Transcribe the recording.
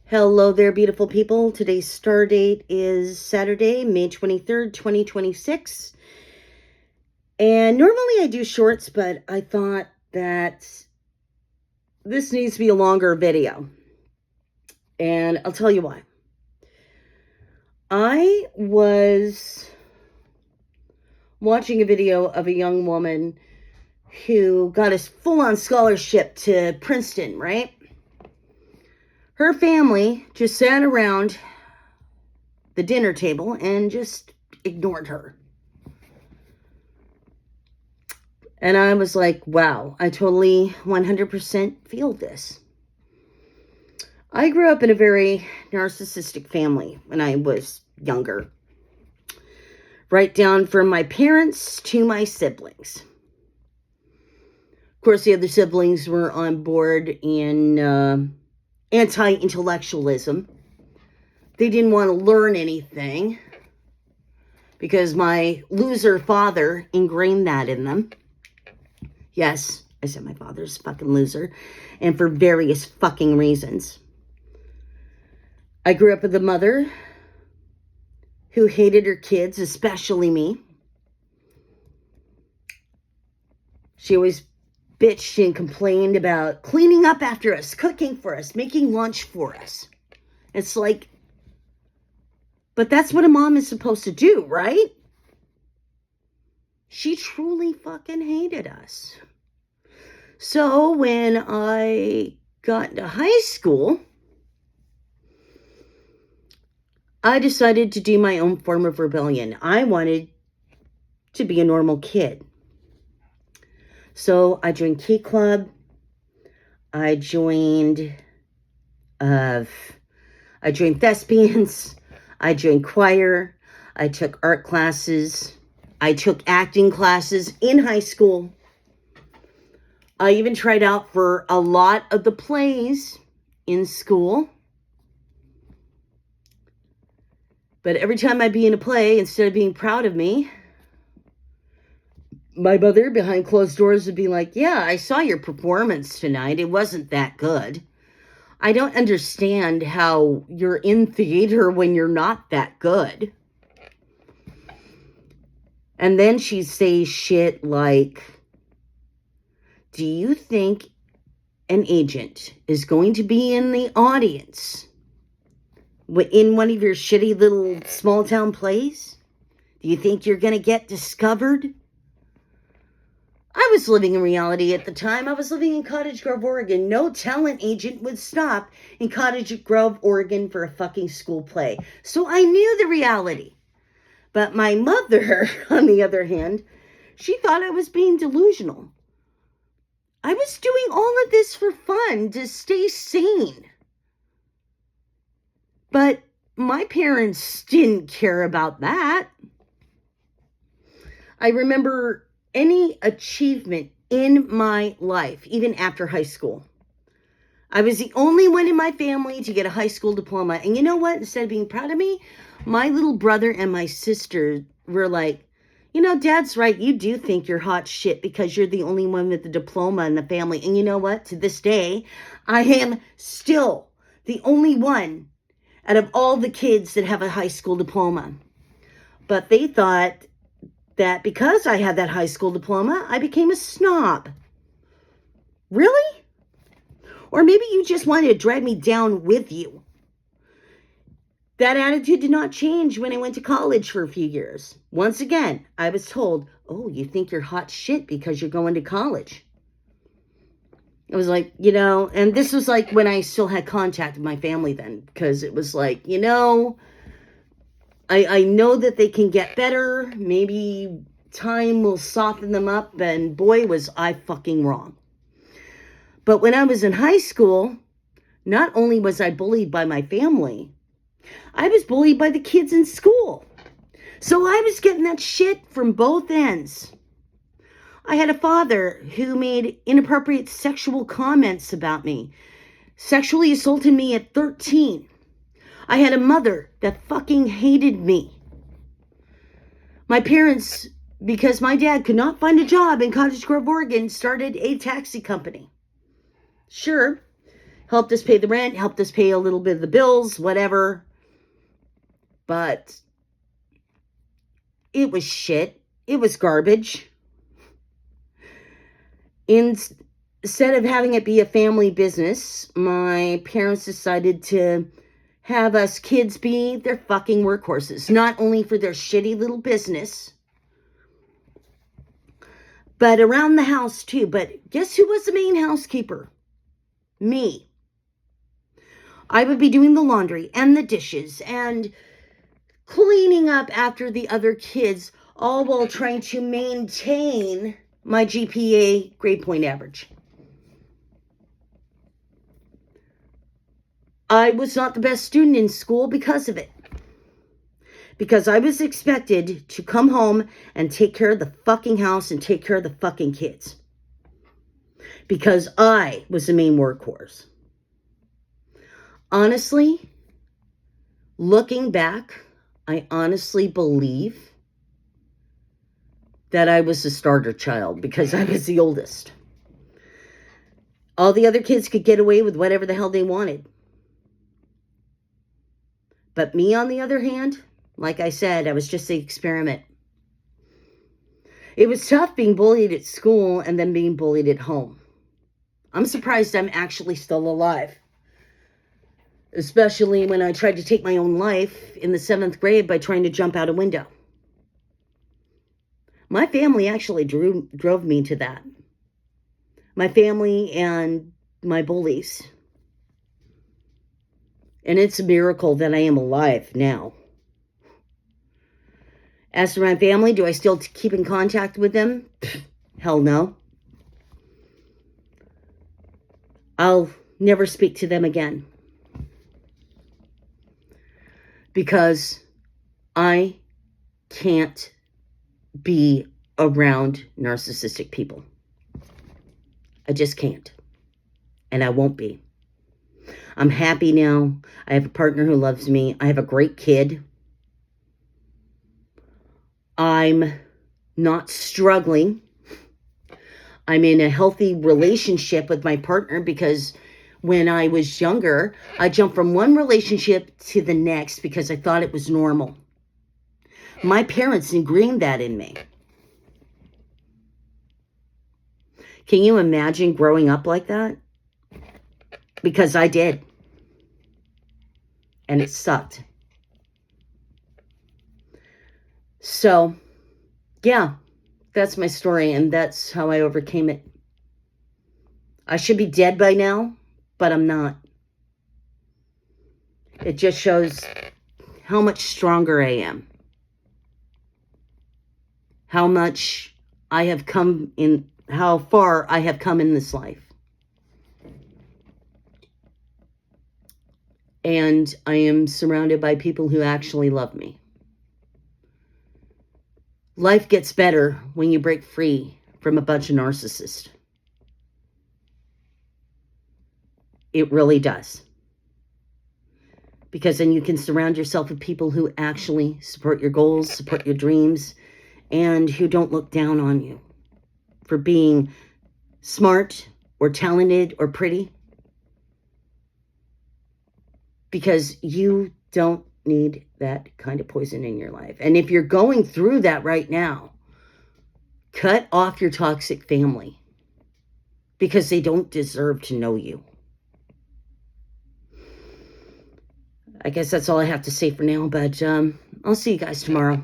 Hello there, beautiful people. Today's star date is Saturday, May 23rd, 2026. And normally I do shorts, but I thought that this needs to be a longer video. And I'll tell you why. I was watching a video of a young woman who got a full-on scholarship to Princeton, right? Her family just sat around the dinner table and just ignored her. And I was like, wow, I totally 100% feel this. I grew up in a very narcissistic family when I was younger. Right down from my parents to my siblings. Of course, the other siblings were on board in anti-intellectualism. They didn't want to learn anything because my loser father ingrained that in them. Yes, I said my father's a fucking loser, and for various fucking reasons. I grew up with a mother who hated her kids, especially me. She always bitched and complained about cleaning up after us, cooking for us, making lunch for us. It's like, but that's what a mom is supposed to do, right? She truly fucking hated us. So when I got into high school, I decided to do my own form of rebellion. I wanted to be a normal kid. So I joined Key Club. I joined thespians. I joined choir. I took art classes. I took acting classes in high school. I even tried out for a lot of the plays in school. But every time I'd be in a play, instead of being proud of me, my mother behind closed doors would be like, yeah, I saw your performance tonight. It wasn't that good. I don't understand how you're in theater when you're not that good. And then she'd say shit like, do you think an agent is going to be in the audience in one of your shitty little small town plays? Do you think you're going to get discovered? I was living in reality at the time. I was living in Cottage Grove, Oregon. No talent agent would stop in Cottage Grove, Oregon for a fucking school play. So I knew the reality. But my mother, on the other hand, she thought I was being delusional. I was doing all of this for fun, to stay sane. But my parents didn't care about that. I remember any achievement in my life, even after high school. I was the only one in my family to get a high school diploma. And you know what? Instead of being proud of me, my little brother and my sister were like, you know, Dad's right. You do think you're hot shit because you're the only one with the diploma in the family. And you know what? To this day, I am still the only one out of all the kids that have a high school diploma. But they thought that because I had that high school diploma, I became a snob. Really? Or maybe you just wanted to drag me down with you. That attitude did not change when I went to college for a few years. Once again, I was told, oh, you think you're hot shit because you're going to college. I was like, you know, and this was like when I still had contact with my family then, because it was like, you know, I know that they can get better. Maybe time will soften them up. And boy, was I fucking wrong. But when I was in high school, not only was I bullied by my family, I was bullied by the kids in school. So I was getting that shit from both ends. I had a father who made inappropriate sexual comments about me, sexually assaulted me at 13. I had a mother that fucking hated me. My parents, because my dad could not find a job in Cottage Grove, Oregon, started a taxi company. Sure, helped us pay the rent, helped us pay a little bit of the bills, whatever. But it was shit. It was garbage. Instead of having it be a family business, my parents decided to have us kids be their fucking workhorses, not only for their shitty little business, but around the house too. But guess who was the main housekeeper? Me. I would be doing the laundry and the dishes and cleaning up after the other kids, all while trying to maintain my GPA grade point average. I was not the best student in school because of it. Because I was expected to come home and take care of the fucking house and take care of the fucking kids. Because I was the main workhorse. Honestly, looking back, I honestly believe that I was the starter child because I was the oldest. All the other kids could get away with whatever the hell they wanted. But me, on the other hand, like I said, I was just the experiment. It was tough being bullied at school and then being bullied at home. I'm surprised I'm actually still alive. Especially when I tried to take my own life in the 7th grade by trying to jump out a window. My family actually drove me to that. My family and my bullies. And it's a miracle that I am alive now. As for my family, do I still keep in contact with them? Hell no. I'll never speak to them again. Because I can't be around narcissistic people. I just can't. And I won't be. I'm happy now. I have a partner who loves me. I have a great kid. I'm not struggling. I'm in a healthy relationship with my partner because when I was younger, I jumped from one relationship to the next because I thought it was normal. My parents ingrained that in me. Can you imagine growing up like that? Because I did. And it sucked. So, yeah, that's my story, and that's how I overcame it. I should be dead by now, but I'm not. It just shows how much stronger I am. How much I have come in, how far I have come in this life. And I am surrounded by people who actually love me. Life gets better when you break free from a bunch of narcissists. It really does. Because then you can surround yourself with people who actually support your goals, support your dreams, and who don't look down on you for being smart or talented or pretty. Because you don't need that kind of poison in your life. And if you're going through that right now, cut off your toxic family because they don't deserve to know you. I guess that's all I have to say for now, but I'll see you guys tomorrow.